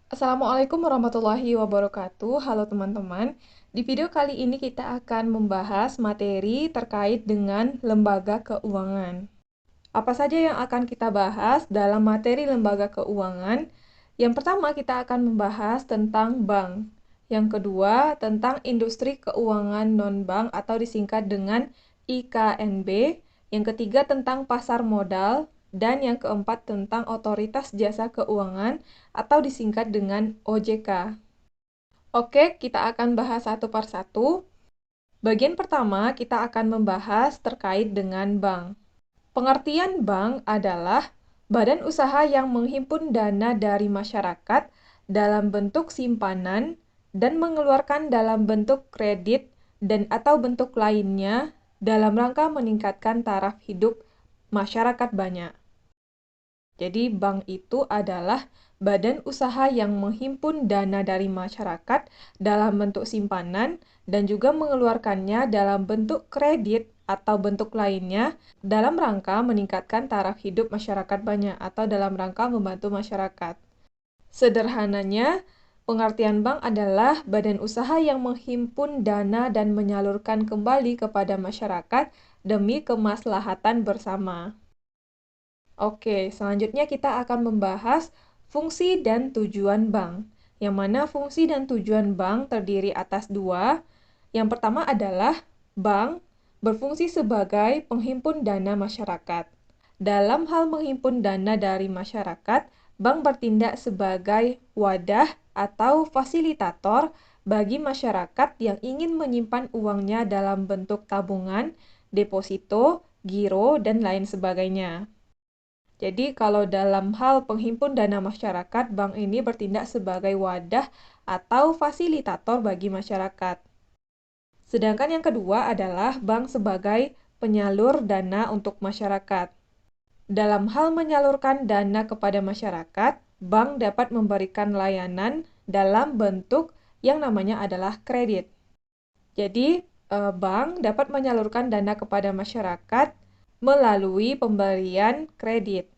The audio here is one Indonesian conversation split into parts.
Assalamualaikum warahmatullahi wabarakatuh. Halo teman-teman. Di video kali ini kita akan membahas materi terkait dengan lembaga keuangan. Apa saja yang akan kita bahas dalam materi lembaga keuangan? Yang pertama, kita akan membahas tentang bank. Yang kedua, tentang industri keuangan non-bank atau disingkat dengan IKNB. Yang ketiga, tentang pasar modal. Dan yang keempat, tentang otoritas jasa keuangan atau disingkat dengan OJK. Oke, kita akan bahas satu per satu. Bagian pertama, kita akan membahas terkait dengan bank. Pengertian bank adalah badan usaha yang menghimpun dana dari masyarakat dalam bentuk simpanan dan mengeluarkan dalam bentuk kredit dan atau bentuk lainnya dalam rangka meningkatkan taraf hidup masyarakat banyak. Jadi bank itu adalah badan usaha yang menghimpun dana dari masyarakat dalam bentuk simpanan dan juga mengeluarkannya dalam bentuk kredit atau bentuk lainnya dalam rangka meningkatkan taraf hidup masyarakat banyak atau dalam rangka membantu masyarakat. Sederhananya, pengertian bank adalah badan usaha yang menghimpun dana dan menyalurkan kembali kepada masyarakat demi kemaslahatan bersama. Oke, selanjutnya kita akan membahas fungsi dan tujuan bank, yang mana fungsi dan tujuan bank terdiri atas dua. Yang pertama adalah bank berfungsi sebagai penghimpun dana masyarakat. Dalam hal menghimpun dana dari masyarakat, bank bertindak sebagai wadah atau fasilitator bagi masyarakat yang ingin menyimpan uangnya dalam bentuk tabungan, deposito, giro, dan lain sebagainya. Jadi kalau dalam hal penghimpun dana masyarakat, bank ini bertindak sebagai wadah atau fasilitator bagi masyarakat. Sedangkan yang kedua adalah bank sebagai penyalur dana untuk masyarakat. Dalam hal menyalurkan dana kepada masyarakat, bank dapat memberikan layanan dalam bentuk yang namanya adalah kredit. Jadi, bank dapat menyalurkan dana kepada masyarakat melalui pemberian kredit.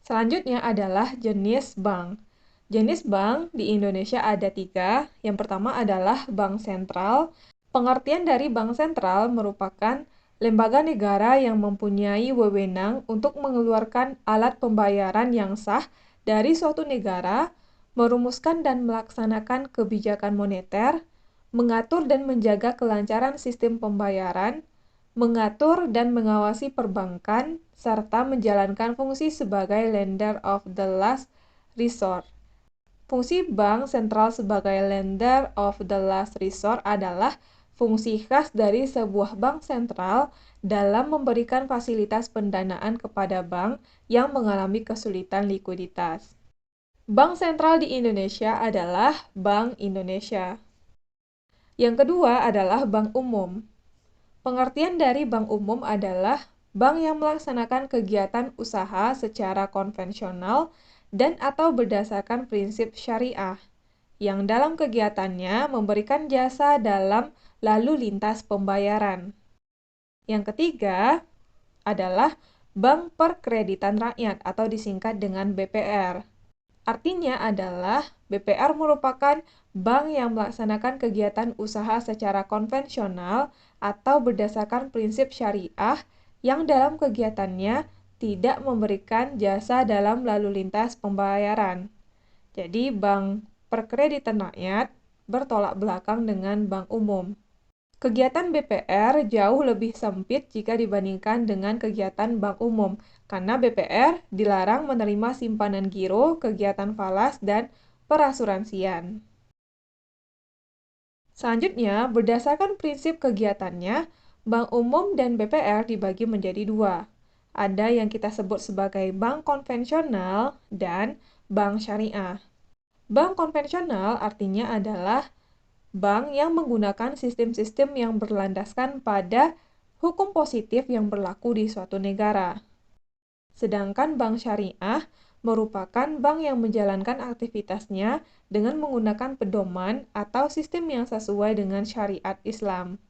Selanjutnya adalah jenis bank. Jenis bank di Indonesia ada tiga. Yang pertama adalah bank sentral. Pengertian dari bank sentral merupakan lembaga negara yang mempunyai wewenang untuk mengeluarkan alat pembayaran yang sah dari suatu negara, merumuskan dan melaksanakan kebijakan moneter, mengatur dan menjaga kelancaran sistem pembayaran, mengatur dan mengawasi perbankan, serta menjalankan fungsi sebagai lender of the last resort. Fungsi bank sentral sebagai lender of the last resort adalah fungsi khas dari sebuah bank sentral dalam memberikan fasilitas pendanaan kepada bank yang mengalami kesulitan likuiditas. Bank sentral di Indonesia adalah Bank Indonesia. Yang kedua adalah bank umum. Pengertian dari bank umum adalah bank yang melaksanakan kegiatan usaha secara konvensional dan atau berdasarkan prinsip syariah, yang dalam kegiatannya memberikan jasa dalam lalu lintas pembayaran. Yang ketiga adalah Bank Perkreditan Rakyat atau disingkat dengan BPR. Artinya adalah BPR merupakan bank yang melaksanakan kegiatan usaha secara konvensional atau berdasarkan prinsip syariah yang dalam kegiatannya tidak memberikan jasa dalam lalu lintas pembayaran. Jadi bank perkreditan rakyat bertolak belakang dengan bank umum. Kegiatan BPR jauh lebih sempit jika dibandingkan dengan kegiatan bank umum, karena BPR dilarang menerima simpanan giro, kegiatan falas, dan perasuransian. Selanjutnya, berdasarkan prinsip kegiatannya, bank umum dan BPR dibagi menjadi dua. Ada yang kita sebut sebagai bank konvensional dan bank syariah. Bank konvensional artinya adalah bank yang menggunakan sistem-sistem yang berlandaskan pada hukum positif yang berlaku di suatu negara. Sedangkan bank syariah merupakan bank yang menjalankan aktivitasnya dengan menggunakan pedoman atau sistem yang sesuai dengan syariat Islam.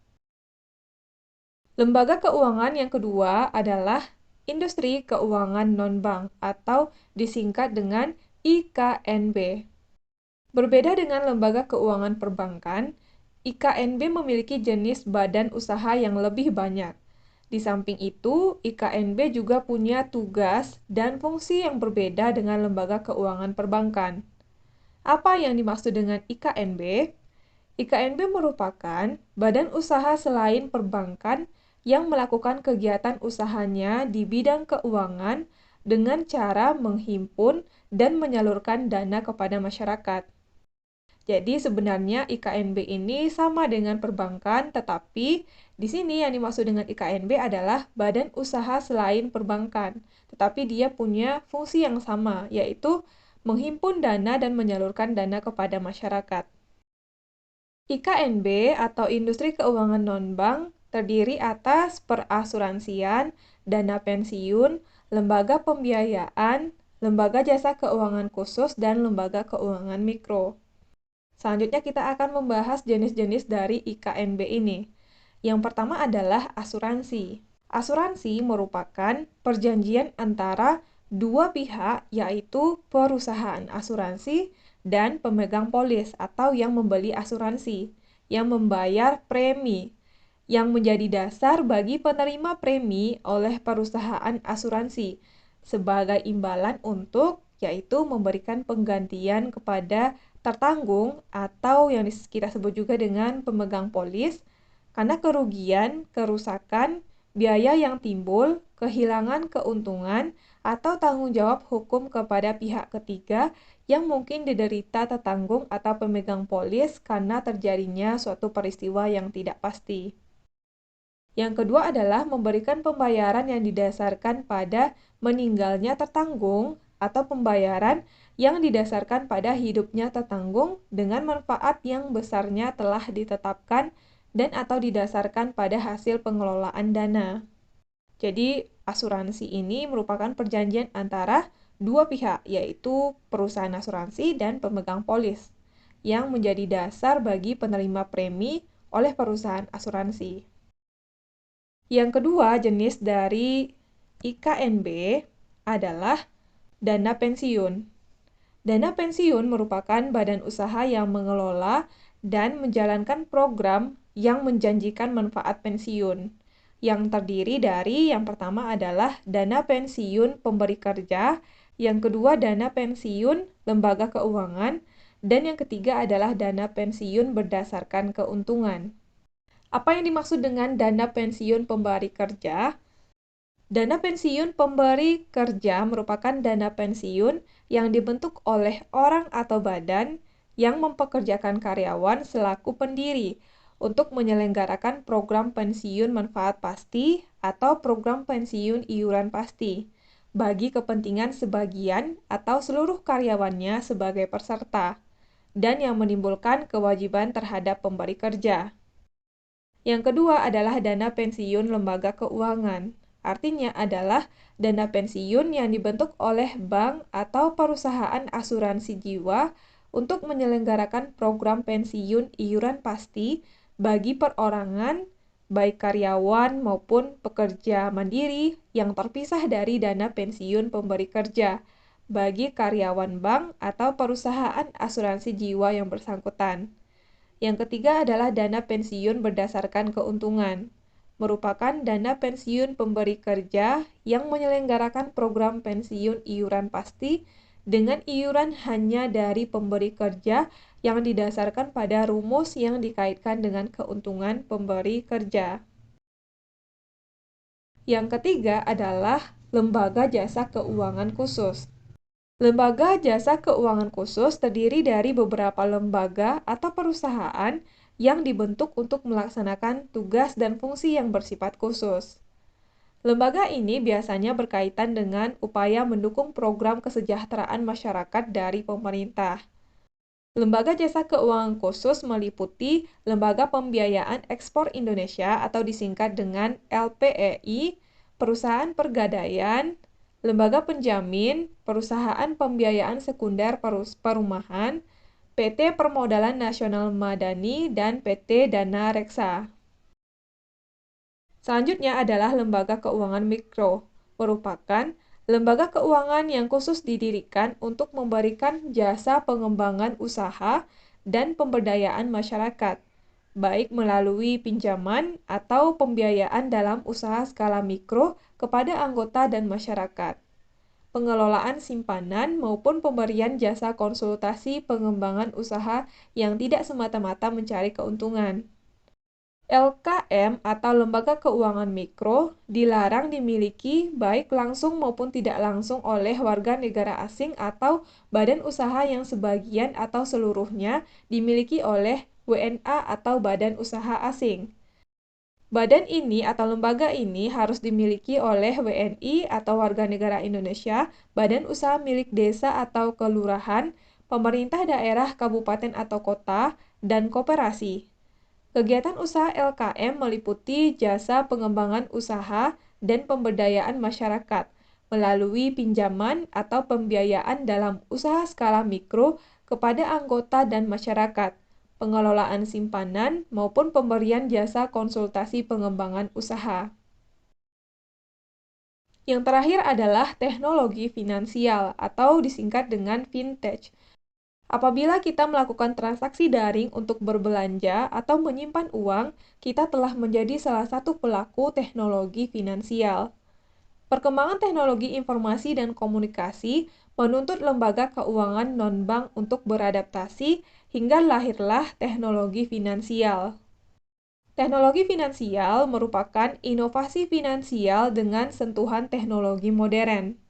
Lembaga keuangan yang kedua adalah industri keuangan non-bank atau disingkat dengan IKNB. Berbeda dengan lembaga keuangan perbankan, IKNB memiliki jenis badan usaha yang lebih banyak. Di samping itu, IKNB juga punya tugas dan fungsi yang berbeda dengan lembaga keuangan perbankan. Apa yang dimaksud dengan IKNB? IKNB merupakan badan usaha selain perbankan yang melakukan kegiatan usahanya di bidang keuangan dengan cara menghimpun dan menyalurkan dana kepada masyarakat. Jadi sebenarnya IKNB ini sama dengan perbankan, tetapi di sini yang dimaksud dengan IKNB adalah badan usaha selain perbankan, tetapi dia punya fungsi yang sama, yaitu menghimpun dana dan menyalurkan dana kepada masyarakat. IKNB atau Industri Keuangan Non-Bank terdiri atas perasuransian, dana pensiun, lembaga pembiayaan, lembaga jasa keuangan khusus, dan lembaga keuangan mikro. Selanjutnya kita akan membahas jenis-jenis dari IKNB ini. Yang pertama adalah asuransi. Asuransi merupakan perjanjian antara dua pihak, yaitu perusahaan asuransi dan pemegang polis atau yang membeli asuransi, yang membayar premi, yang menjadi dasar bagi penerima premi oleh perusahaan asuransi sebagai imbalan untuk, yaitu memberikan penggantian kepada tertanggung atau yang kita sebut juga dengan pemegang polis karena kerugian, kerusakan, biaya yang timbul, kehilangan keuntungan, atau tanggung jawab hukum kepada pihak ketiga yang mungkin diderita tertanggung atau pemegang polis karena terjadinya suatu peristiwa yang tidak pasti. Yang kedua adalah memberikan pembayaran yang didasarkan pada meninggalnya tertanggung atau pembayaran yang didasarkan pada hidupnya tertanggung dengan manfaat yang besarnya telah ditetapkan dan atau didasarkan pada hasil pengelolaan dana. Jadi, asuransi ini merupakan perjanjian antara dua pihak, yaitu perusahaan asuransi dan pemegang polis, yang menjadi dasar bagi penerima premi oleh perusahaan asuransi. Yang kedua jenis dari IKNB adalah dana pensiun. Dana pensiun merupakan badan usaha yang mengelola dan menjalankan program yang menjanjikan manfaat pensiun, yang terdiri dari yang pertama adalah dana pensiun pemberi kerja, yang kedua dana pensiun lembaga keuangan, dan yang ketiga adalah dana pensiun berdasarkan keuntungan. Apa yang dimaksud dengan dana pensiun pemberi kerja? Dana pensiun pemberi kerja merupakan dana pensiun yang dibentuk oleh orang atau badan yang mempekerjakan karyawan selaku pendiri untuk menyelenggarakan program pensiun manfaat pasti atau program pensiun iuran pasti bagi kepentingan sebagian atau seluruh karyawannya sebagai peserta dan yang menimbulkan kewajiban terhadap pemberi kerja. Yang kedua adalah dana pensiun lembaga keuangan. Artinya adalah dana pensiun yang dibentuk oleh bank atau perusahaan asuransi jiwa untuk menyelenggarakan program pensiun iuran pasti bagi perorangan, baik karyawan maupun pekerja mandiri yang terpisah dari dana pensiun pemberi kerja bagi karyawan bank atau perusahaan asuransi jiwa yang bersangkutan. Yang ketiga adalah dana pensiun berdasarkan keuntungan, merupakan dana pensiun pemberi kerja yang menyelenggarakan program pensiun iuran pasti dengan iuran hanya dari pemberi kerja yang didasarkan pada rumus yang dikaitkan dengan keuntungan pemberi kerja. Yang ketiga adalah lembaga jasa keuangan khusus. Lembaga jasa keuangan khusus terdiri dari beberapa lembaga atau perusahaan yang dibentuk untuk melaksanakan tugas dan fungsi yang bersifat khusus. Lembaga ini biasanya berkaitan dengan upaya mendukung program kesejahteraan masyarakat dari pemerintah. Lembaga jasa keuangan khusus meliputi Lembaga Pembiayaan Ekspor Indonesia atau disingkat dengan LPEI, Perusahaan Pergadaian, Lembaga Penjamin, Perusahaan Pembiayaan Sekunder Perumahan, PT Permodalan Nasional Madani, dan PT Dana Reksa. Selanjutnya adalah lembaga keuangan mikro, merupakan lembaga keuangan yang khusus didirikan untuk memberikan jasa pengembangan usaha dan pemberdayaan masyarakat, baik melalui pinjaman atau pembiayaan dalam usaha skala mikro kepada anggota dan masyarakat, pengelolaan simpanan maupun pemberian jasa konsultasi pengembangan usaha yang tidak semata-mata mencari keuntungan. LKM atau lembaga keuangan mikro dilarang dimiliki baik langsung maupun tidak langsung oleh warga negara asing atau badan usaha yang sebagian atau seluruhnya dimiliki oleh WNA atau badan usaha asing. Badan ini atau lembaga ini harus dimiliki oleh WNI atau warga negara Indonesia, badan usaha milik desa atau kelurahan, pemerintah daerah, kabupaten atau kota, dan koperasi. Kegiatan usaha LKM meliputi jasa pengembangan usaha dan pemberdayaan masyarakat melalui pinjaman atau pembiayaan dalam usaha skala mikro kepada anggota dan masyarakat, pengelolaan simpanan maupun pemberian jasa konsultasi pengembangan usaha. Yang terakhir adalah teknologi finansial atau disingkat dengan fintech. Apabila kita melakukan transaksi daring untuk berbelanja atau menyimpan uang, kita telah menjadi salah satu pelaku teknologi finansial. Perkembangan teknologi informasi dan komunikasi menuntut lembaga keuangan non-bank untuk beradaptasi hingga lahirlah teknologi finansial. Teknologi finansial merupakan inovasi finansial dengan sentuhan teknologi modern.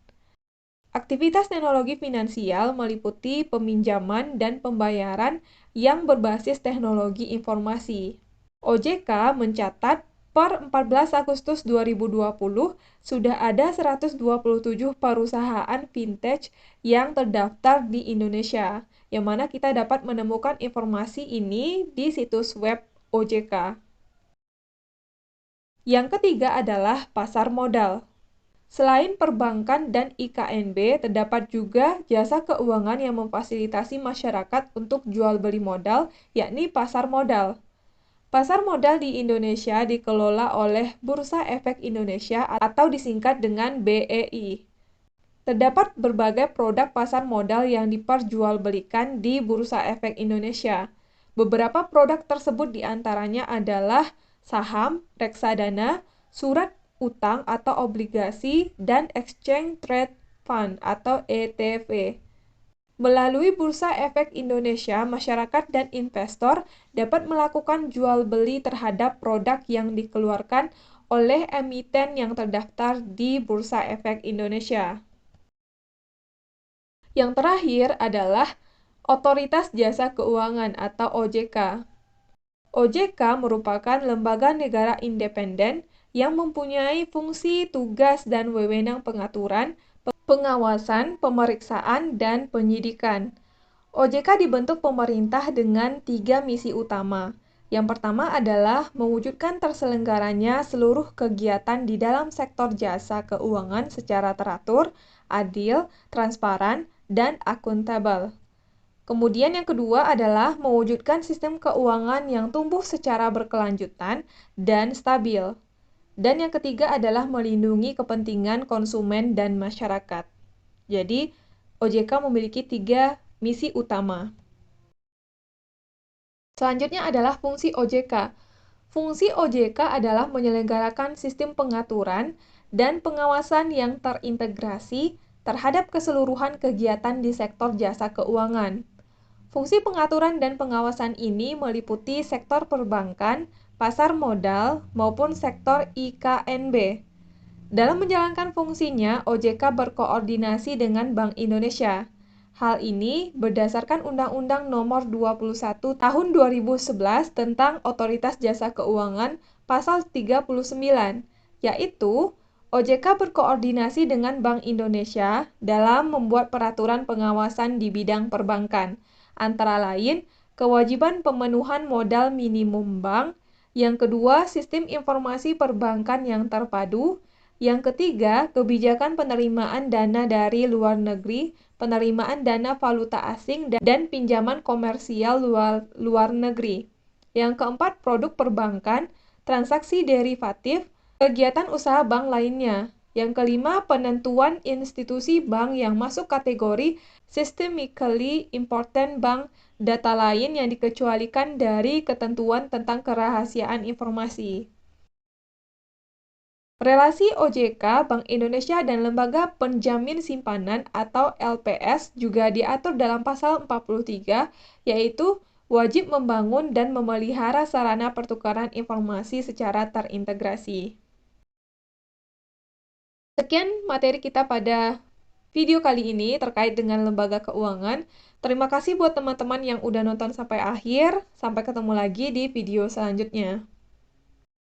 Aktivitas teknologi finansial meliputi peminjaman dan pembayaran yang berbasis teknologi informasi. OJK mencatat per 14 Agustus 2020 sudah ada 127 perusahaan fintech yang terdaftar di Indonesia, yang mana kita dapat menemukan informasi ini di situs web OJK. Yang ketiga adalah pasar modal. Selain perbankan dan IKNB, terdapat juga jasa keuangan yang memfasilitasi masyarakat untuk jual beli modal, yakni pasar modal. Pasar modal di Indonesia dikelola oleh Bursa Efek Indonesia atau disingkat dengan BEI. Terdapat berbagai produk pasar modal yang diperjualbelikan di Bursa Efek Indonesia. Beberapa produk tersebut diantaranya adalah saham, reksadana, surat utang atau obligasi, dan Exchange Trade Fund atau ETF. Melalui Bursa Efek Indonesia, masyarakat dan investor dapat melakukan jual beli terhadap produk yang dikeluarkan oleh emiten yang terdaftar di Bursa Efek Indonesia. Yang terakhir adalah Otoritas Jasa Keuangan atau OJK. OJK merupakan lembaga negara independen yang mempunyai fungsi, tugas, dan wewenang pengaturan, pengawasan, pemeriksaan, dan penyidikan. OJK dibentuk pemerintah dengan 3 misi utama. Yang pertama adalah mewujudkan terselenggaranya seluruh kegiatan di dalam sektor jasa keuangan secara teratur, adil, transparan, dan akuntabel. Kemudian yang kedua adalah mewujudkan sistem keuangan yang tumbuh secara berkelanjutan dan stabil. Dan yang ketiga adalah melindungi kepentingan konsumen dan masyarakat. Jadi, OJK memiliki 3 misi utama. Selanjutnya adalah fungsi OJK. Fungsi OJK adalah menyelenggarakan sistem pengaturan dan pengawasan yang terintegrasi terhadap keseluruhan kegiatan di sektor jasa keuangan. Fungsi pengaturan dan pengawasan ini meliputi sektor perbankan, pasar modal, maupun sektor IKNB. Dalam menjalankan fungsinya, OJK berkoordinasi dengan Bank Indonesia. Hal ini berdasarkan Undang-Undang Nomor 21 Tahun 2011 tentang Otoritas Jasa Keuangan Pasal 39, yaitu OJK berkoordinasi dengan Bank Indonesia dalam membuat peraturan pengawasan di bidang perbankan, antara lain kewajiban pemenuhan modal minimum bank, yang kedua sistem informasi perbankan yang terpadu, yang ketiga kebijakan penerimaan dana dari luar negeri, penerimaan dana valuta asing, dan pinjaman komersial luar negeri. Yang keempat produk perbankan, transaksi derivatif, kegiatan usaha bank lainnya. Yang kelima, penentuan institusi bank yang masuk kategori systemically important bank, data lain yang dikecualikan dari ketentuan tentang kerahasiaan informasi. Relasi OJK, Bank Indonesia dan Lembaga Penjamin Simpanan atau LPS juga diatur dalam pasal 43, yaitu wajib membangun dan memelihara sarana pertukaran informasi secara terintegrasi. Sekian materi kita pada video kali ini terkait dengan lembaga keuangan. Terima kasih buat teman-teman yang udah nonton sampai akhir. Sampai ketemu lagi di video selanjutnya.